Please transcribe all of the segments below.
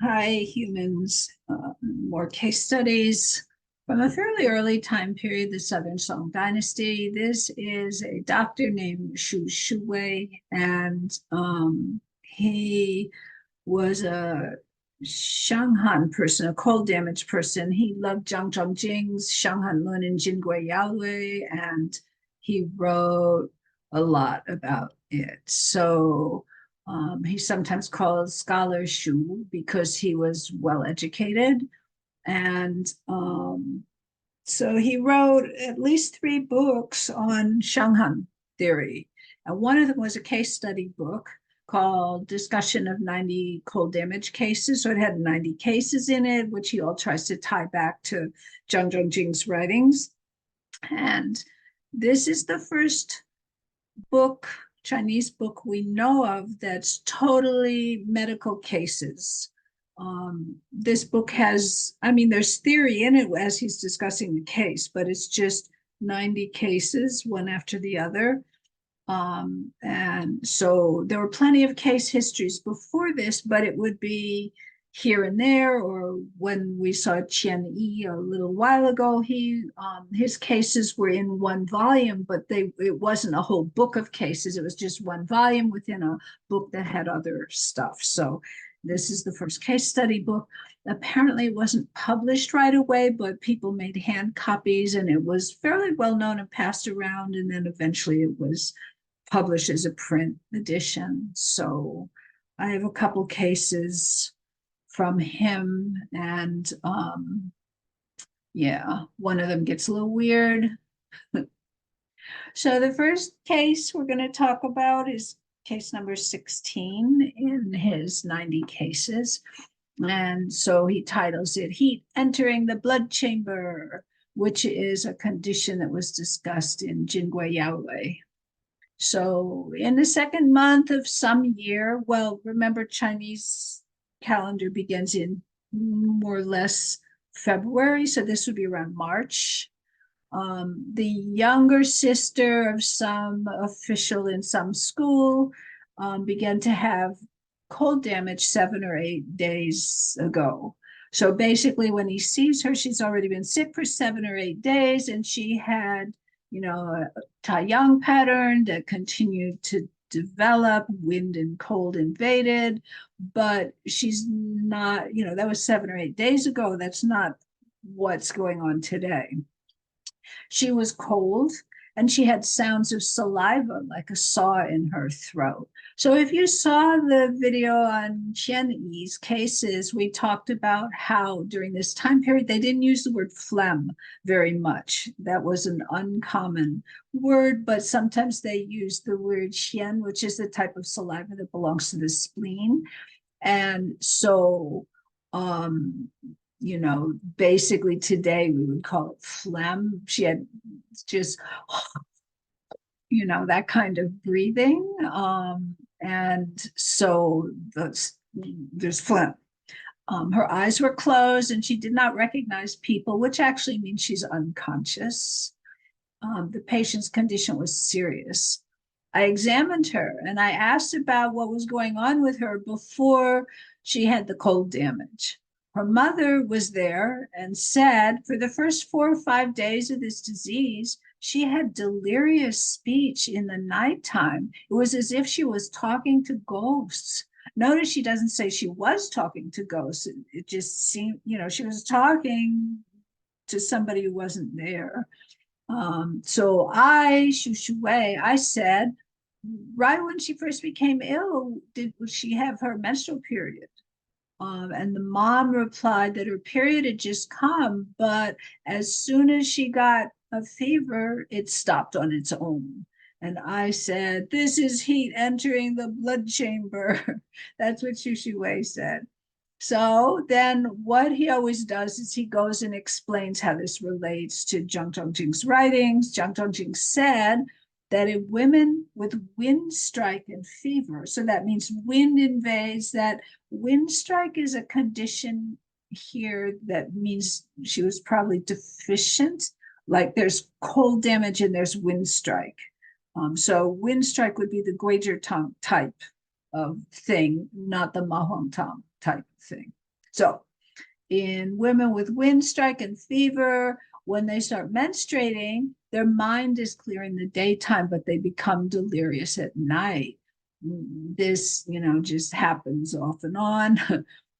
Hi, humans. More case studies from a fairly early time period, the Southern Song Dynasty. This is a doctor named Shūwei, and he was a Shanghan person, a cold damage person. He loved Zhāng Zhòngjǐng's Shanghan and Jingui Yaowei, and he wrote a lot about it. So he's sometimes called Scholar Shu because he was well educated. And so he wrote at least three books on Shanghan theory. And one of them was a case study book called Discussion of 90 Cold Damage Cases. So it had 90 cases in it, which he all tries to tie back to Zhāng Zhòngjǐng's writings. And this is the first book, Chinese book we know of that's totally medical cases. This book has, there's theory in it as he's discussing the case, but it's just 90 cases, one after the other. And so there were plenty of case histories before this, but it would be here and there, or when we saw Qian Yi a little while ago, his cases were in one volume, but it wasn't a whole book of cases. It was just one volume within a book that had other stuff. So this is the first case study book. Apparently it wasn't published right away, but people made hand copies and it was fairly well known and passed around. And then eventually it was published as a print edition. So I have a couple cases from him, and yeah, one of them gets a little weird. So the first case we're going to talk about is case number 16 in his 90 cases. And so he titles it Heat Entering the Blood Chamber, which is a condition that was discussed in Jingui Yaowei. So in the second month of some year, well, remember Chinese calendar begins in more or less February, so this would be around March. The younger sister of some official in some school began to have cold damage 7 or 8 days ago. So basically, when he sees her, she's already been sick for 7 or 8 days, and she had, a Taiyang pattern that continued to develop, wind and cold invaded, but she's not, that was 7 or 8 days ago. That's not what's going on today. She was cold and she had sounds of saliva, like a saw in her throat. So if you saw the video on Qian Yi's cases, we talked about how during this time period, they didn't use the word phlegm very much. That was an uncommon word, but sometimes they used the word xian, which is the type of saliva that belongs to the spleen. And so, basically today we would call it phlegm. She had just, that kind of breathing. And so there's phlegm. Her eyes were closed and she did not recognize people, which actually means she's unconscious. The patient's condition was serious. I examined her and I asked about what was going on with her before she had the cold damage. Her mother was there and said for the first 4 or 5 days of this disease, she had delirious speech in the nighttime. It was as if she was talking to ghosts. Notice she doesn't say she was talking to ghosts. It just seemed, she was talking to somebody who wasn't there. So Shūwēi, I said, right when she first became ill, did she have her menstrual period? And the mom replied that her period had just come, but as soon as she got a fever, it stopped on its own. And I said, this is heat entering the blood chamber. That's what Shūwēi said. So then what he always does is he goes and explains how this relates to Zhāng Zhòngjīng's writings. Zhāng Zhòngjīng said that in women with wind strike and fever, so that means wind invades, that wind strike is a condition here that means she was probably deficient, like there's cold damage and there's wind strike. So wind strike would be the Guizhi type of thing, not the Ma Huang Tang type of thing. So in women with wind strike and fever, when they start menstruating, their mind is clear in the daytime, but they become delirious at night. This, just happens off and on.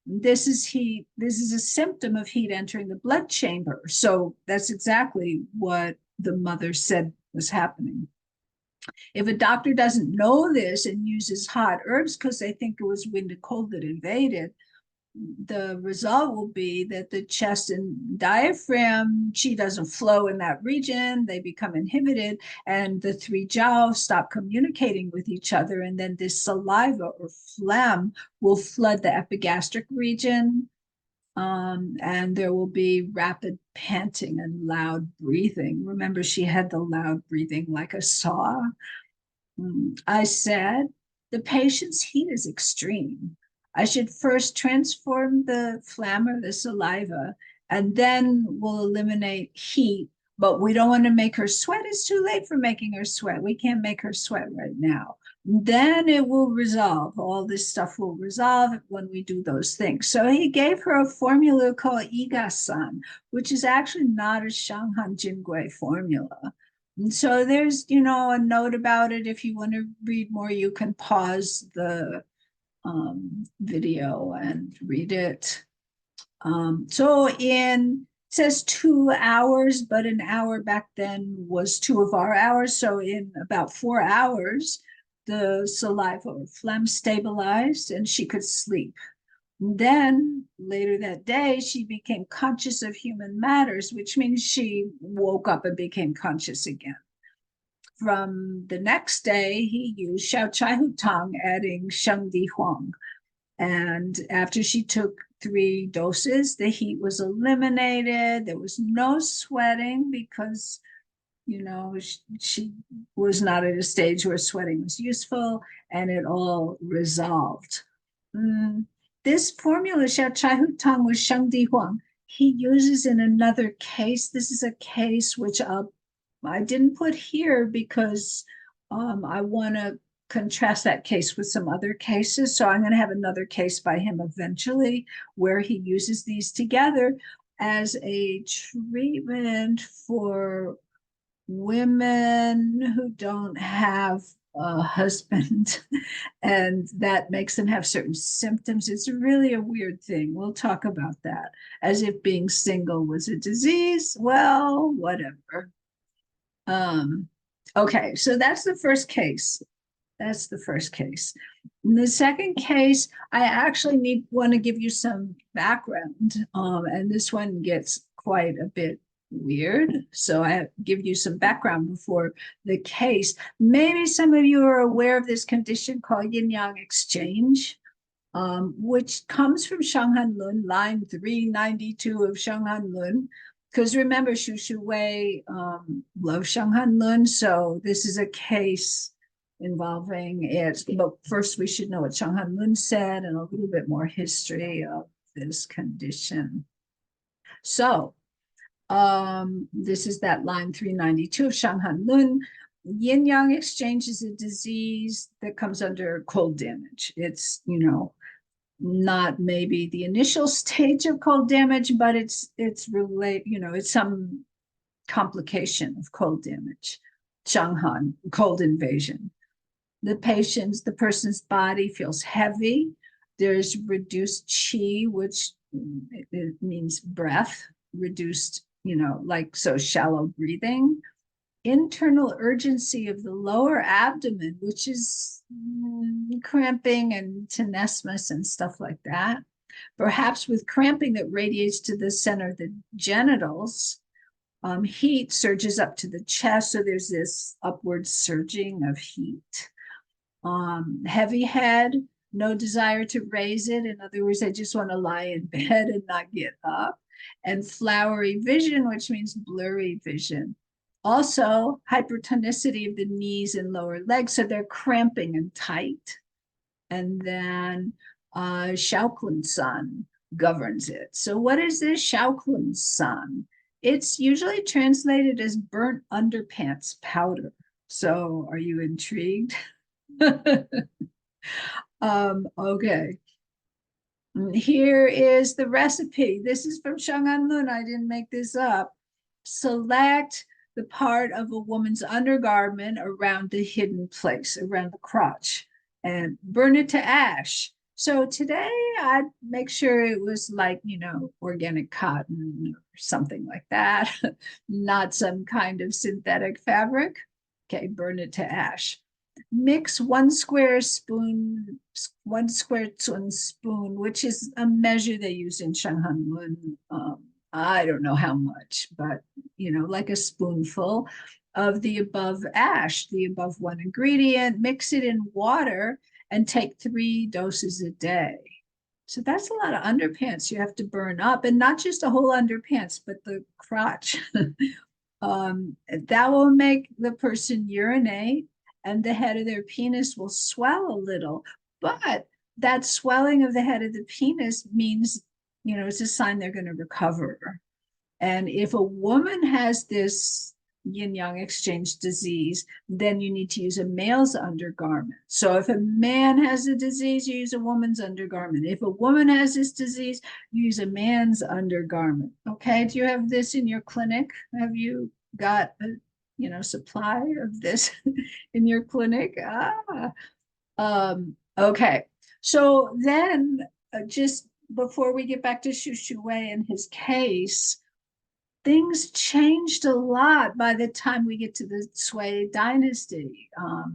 This is heat. This is a symptom of heat entering the blood chamber. So that's exactly what the mother said was happening. If a doctor doesn't know this and uses hot herbs because they think it was wind and cold that invaded, the result will be that the chest and diaphragm qi doesn't flow in that region. They become inhibited, and the three jiao stop communicating with each other. And then this saliva or phlegm will flood the epigastric region. And there will be rapid panting and loud breathing. Remember, she had the loud breathing like a saw. I said, the patient's heat is extreme. I should first transform the phlegm or the saliva, and then we'll eliminate heat. But we don't want to make her sweat. It's too late for making her sweat. We can't make her sweat right now. Then it will resolve. All this stuff will resolve when we do those things. So he gave her a formula called Igasan, which is actually not a Shanghan Jingui formula. And so there's, a note about it. If you want to read more, you can pause the video and read it. So it says 2 hours, but an hour back then was 2 of our hours. So in about 4 hours, the saliva or phlegm stabilized and she could sleep. Then later that day, she became conscious of human matters, which means she woke up and became conscious again. From the next day, he used Xiao Chai Hu Tang, adding Sheng Di Huang. And after she took 3 doses, the heat was eliminated. There was no sweating because, she was not at a stage where sweating was useful, and it all resolved. This formula, Xiao Chai Hu Tang with Sheng Di Huang, he uses in another case. This is a case which I didn't put here because I want to contrast that case with some other cases. So I'm going to have another case by him eventually where he uses these together as a treatment for women who don't have a husband and that makes them have certain symptoms. It's really a weird thing. We'll talk about that, as if being single was a disease. Well, whatever. Okay, so that's the first case. That's the first case. In the second case, I actually want to give you some background, and this one gets quite a bit weird. So I give you some background before the case. Maybe some of you are aware of this condition called yin-yang exchange, which comes from Shanghan Lun, line 392 of Shanghan Lun. Because remember, Shūwēi loves Shanghan Lun, so this is a case involving it. But first, we should know what Shanghan Lun said and a little bit more history of this condition. So this is that line 392 of Shanghan Lun. Yin-yang exchange is a disease that comes under cold damage. It's, not maybe the initial stage of cold damage, but it's related, it's some complication of cold damage. Shanghan, cold invasion. The person's body feels heavy. There's reduced qi, which it means breath, reduced, so shallow breathing. Internal urgency of the lower abdomen, which is cramping and tenesmus and stuff like that. Perhaps with cramping that radiates to the center of the genitals. Heat surges up to the chest, so there's this upward surging of heat. Heavy head, no desire to raise it. In other words, I just want to lie in bed and not get up. And flowery vision, which means blurry vision. Also, hypertonicity of the knees and lower legs, so they're cramping and tight. And then Shaoklun San governs it. So what is this Shaoklun San? It's usually translated as burnt underpants powder. So are you intrigued? Okay. Here is the recipe. This is from Shanghan. I didn't make this up. Select the part of a woman's undergarment around the hidden place, around the crotch, and burn it to ash. So today I'd make sure it was like, organic cotton or something like that, not some kind of synthetic fabric. Okay, burn it to ash. Mix 1 square spoon, which is a measure they use in Shanghan. I don't know how much, but like a spoonful of the above ash, the above one ingredient, mix it in water and take 3 doses a day. So that's a lot of underpants you have to burn up, and not just a whole underpants, but the crotch. That will make the person urinate, and the head of their penis will swell a little. But that swelling of the head of the penis means, it's a sign they're going to recover. And if a woman has this yin-yang exchange disease, then you need to use a male's undergarment. So if a man has a disease, you use a woman's undergarment. If a woman has this disease, you use a man's undergarment. Okay, do you have this in your clinic? Have you got a supply of this in your clinic? Okay. So then, just before we get back to Shūwēi and his case, things changed a lot by the time we get to the Sui dynasty.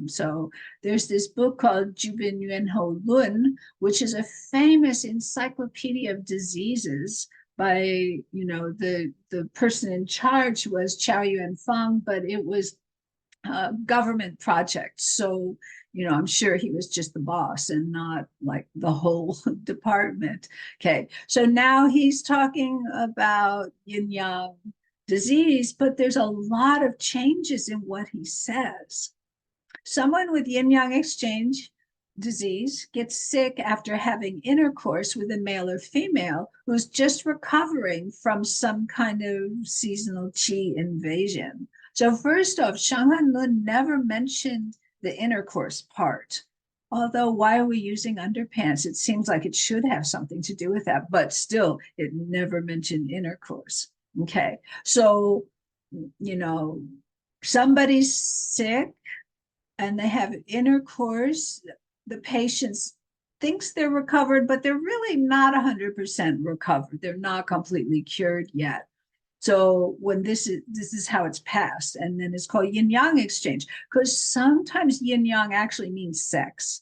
So there's this book called Jubin Yuanhou Lun, which is a famous encyclopedia of diseases by, the person in charge was Chow Yuan Fang, but it was a government project. So, I'm sure he was just the boss and not like the whole department. Okay, so now he's talking about yin-yang disease, but there's a lot of changes in what he says. Someone with yin-yang exchange disease gets sick after having intercourse with a male or female who's just recovering from some kind of seasonal qi invasion. So first off, Shanghan Lun never mentioned the intercourse part. Although, why are we using underpants? It seems like it should have something to do with that, but still, it never mentioned intercourse. Okay, so, somebody's sick and they have intercourse, the patient thinks they're recovered, but they're really not 100% recovered. They're not completely cured yet. So when this is how it's passed, and then it's called yin-yang exchange, because sometimes yin-yang actually means sex.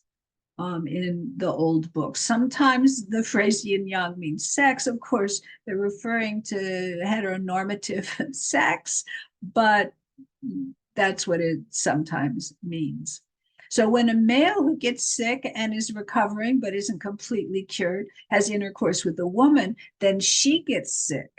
In the old books, sometimes the phrase yin-yang means sex. Of course, they're referring to heteronormative sex, but that's what it sometimes means. So when a male who gets sick and is recovering but isn't completely cured has intercourse with a woman, then she gets sick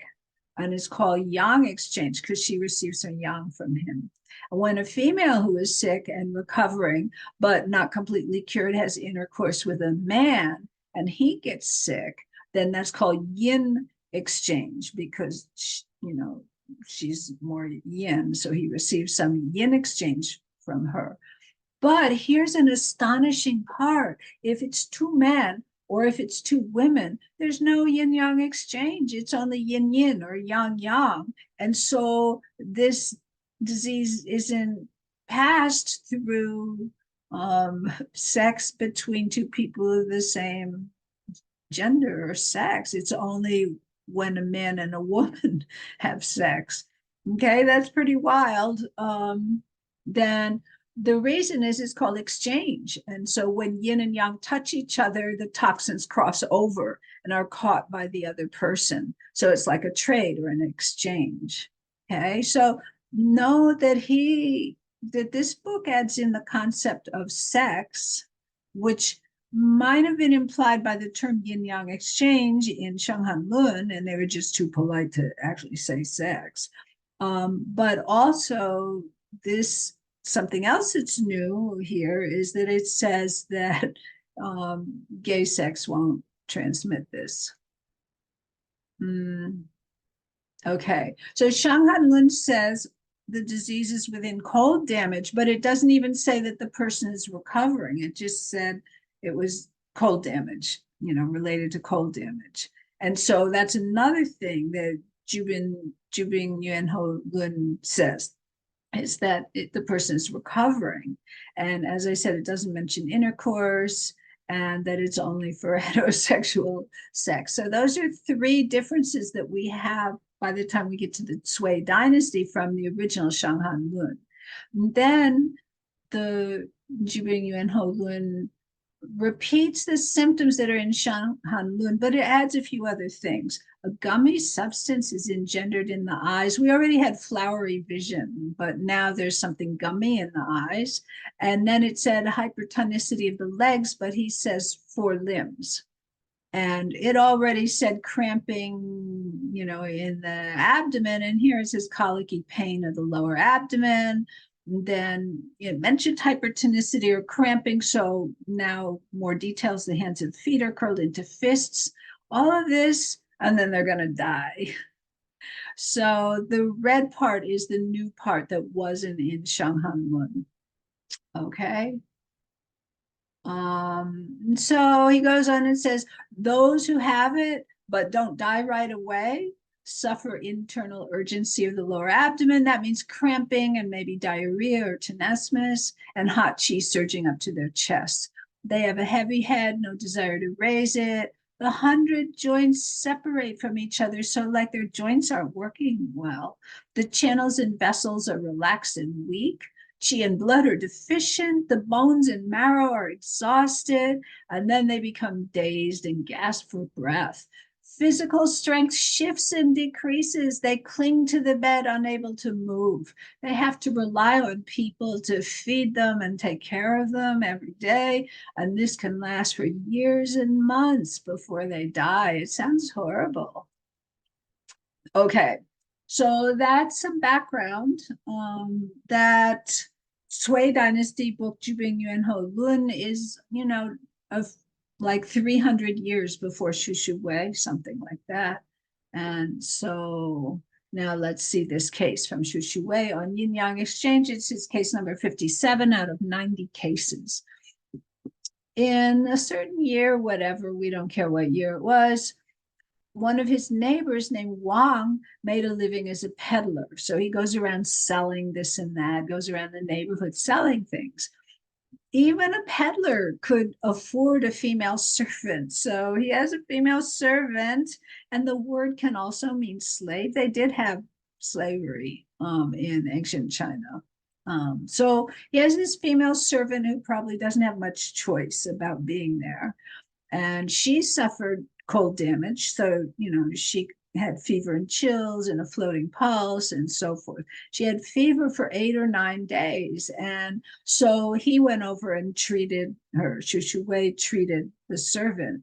and is called yang exchange because she receives her yang from him. When a female who is sick and recovering but not completely cured has intercourse with a man and he gets sick, then that's called yin exchange because, she's more yin. So he receives some yin exchange from her. But here's an astonishing part. If it's 2 men or if it's 2 women, there's no yin-yang exchange. It's only yin-yin or yang-yang. And so this disease isn't passed through sex between 2 people of the same gender or sex. It's only when a man and a woman have sex. Okay, that's pretty wild. Then the reason is it's called exchange. And so when yin and yang touch each other, the toxins cross over and are caught by the other person. So it's like a trade or an exchange. Okay, so know that this book adds in the concept of sex, which might have been implied by the term yin-yang exchange in Shanghan Lun, and they were just too polite to actually say sex. But also this, something else that's new here is that it says that gay sex won't transmit this. Okay, so Shanghan Lun says the disease is within cold damage, but it doesn't even say that the person is recovering. It just said it was cold damage. related to cold damage. And so that's another thing that Jubing Yuan Ho Lun says, is that the person is recovering. And as I said, it doesn't mention intercourse, and that it's only for heterosexual sex. So those are three differences that we have by the time we get to the Sui dynasty from the original Shanghan Lun. And then the Jubing Yuan Ho Lun repeats the symptoms that are in Shanghan Lun, but it adds a few other things. A gummy substance is engendered in the eyes. We already had flowery vision, but now there's something gummy in the eyes. And then it said hypertonicity of the legs, but he says 4 limbs. And it already said cramping, in the abdomen. And here it says colicky pain of the lower abdomen. Then it mentioned hypertonicity or cramping. So now more details, the hands and feet are curled into fists, all of this, and then they're going to die. So the red part is the new part that wasn't in Shanghan Lun. Okay. So he goes on and says, those who have it but don't die right away suffer internal urgency of the lower abdomen. That means cramping and maybe diarrhea or tenesmus, and hot chi surging up to their chest. They have a heavy head, no desire to raise it. The 100 joints separate from each other, so like their joints aren't working well. The channels and vessels are relaxed and weak. Qi and blood are deficient, the bones and marrow are exhausted, and then they become dazed and gasp for breath. Physical strength shifts and decreases. They cling to the bed, unable to move. They have to rely on people to feed them and take care of them every day, and this can last for years and months before they die. It sounds horrible. Okay. So that's some background. That Sui dynasty book Jubing Yuan Ho Lun is, of like 300 years before Shūwēi, something like that. And so now let's see this case from Shūwēi on yin-yang exchange. It's his case number 57 out of 90 cases. In a certain year, whatever, we don't care what year it was, one of his neighbors named Wang made a living as a peddler. So he goes around selling this and that, goes around the neighborhood selling things. Even a peddler could afford a female servant. So he has a female servant, and the word can also mean slave. They did have slavery in ancient China. So he has this female servant who probably doesn't have much choice about being there. And she suffered cold damage. So, she had fever and chills and a floating pulse and so forth. She had fever for 8 or 9 days. And so he went over and treated her. Shūwēi treated the servant.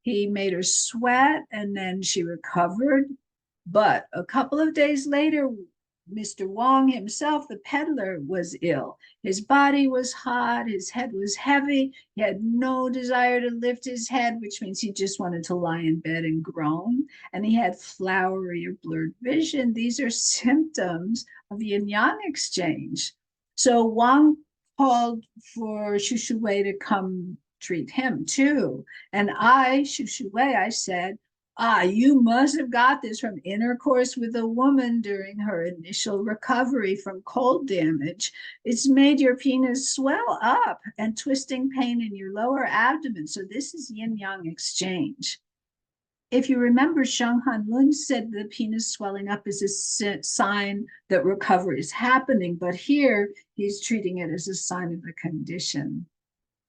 He made her sweat, and then she recovered. But a couple of days later, Mr. Wang himself, the peddler, was ill. His body was hot, his head was heavy, he had no desire to lift his head, which means he just wanted to lie in bed and groan, and he had flowery or blurred vision. These are symptoms of yin-yang exchange. So Wang called for Shūwēi to come treat him too. And Shūwēi, I said, you must have got this from intercourse with a woman during her initial recovery from cold damage. It's made your penis swell up and twisting pain in your lower abdomen. So this is yin-yang exchange. If you remember, Shanghan Lun said the penis swelling up is a sign that recovery is happening, but here he's treating it as a sign of the condition.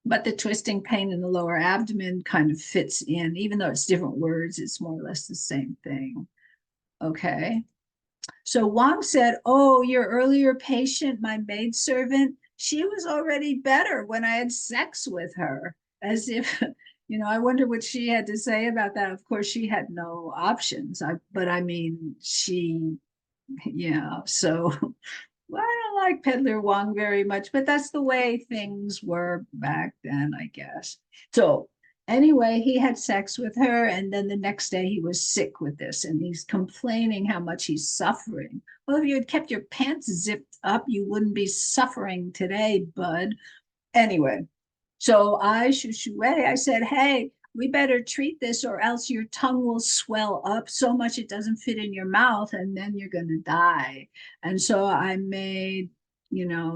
But the twisting pain in the lower abdomen kind of fits in, even though it's different words, it's more or less the same thing. Okay. So Wang said, your earlier patient, my maidservant, she was already better when I had sex with her. As if, I wonder what she had to say about that. Of course, she had no options. But I mean, so well, I don't like Peddler Wang very much, but that's the way things were back then, I guess. So anyway, he had sex with her, and then the next day he was sick with this, and he's complaining how much he's suffering. Well, if you had kept your pants zipped up, you wouldn't be suffering today, bud. Anyway, so Shūwēi, I said, hey, we better treat this or else your tongue will swell up so much it doesn't fit in your mouth and then you're going to die. And so I made,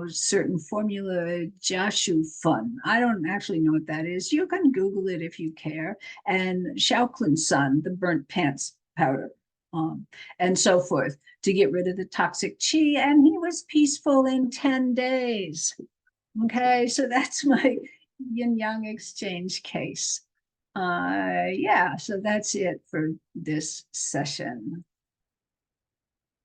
certain formula Jashu fun. I don't actually know what that is. You can Google it if you care. And Shaoklin Sun, the burnt pants powder, and so forth to get rid of the toxic chi. And he was peaceful in 10 days. Okay, so that's my yin-yang exchange case. Yeah, so that's it for this session.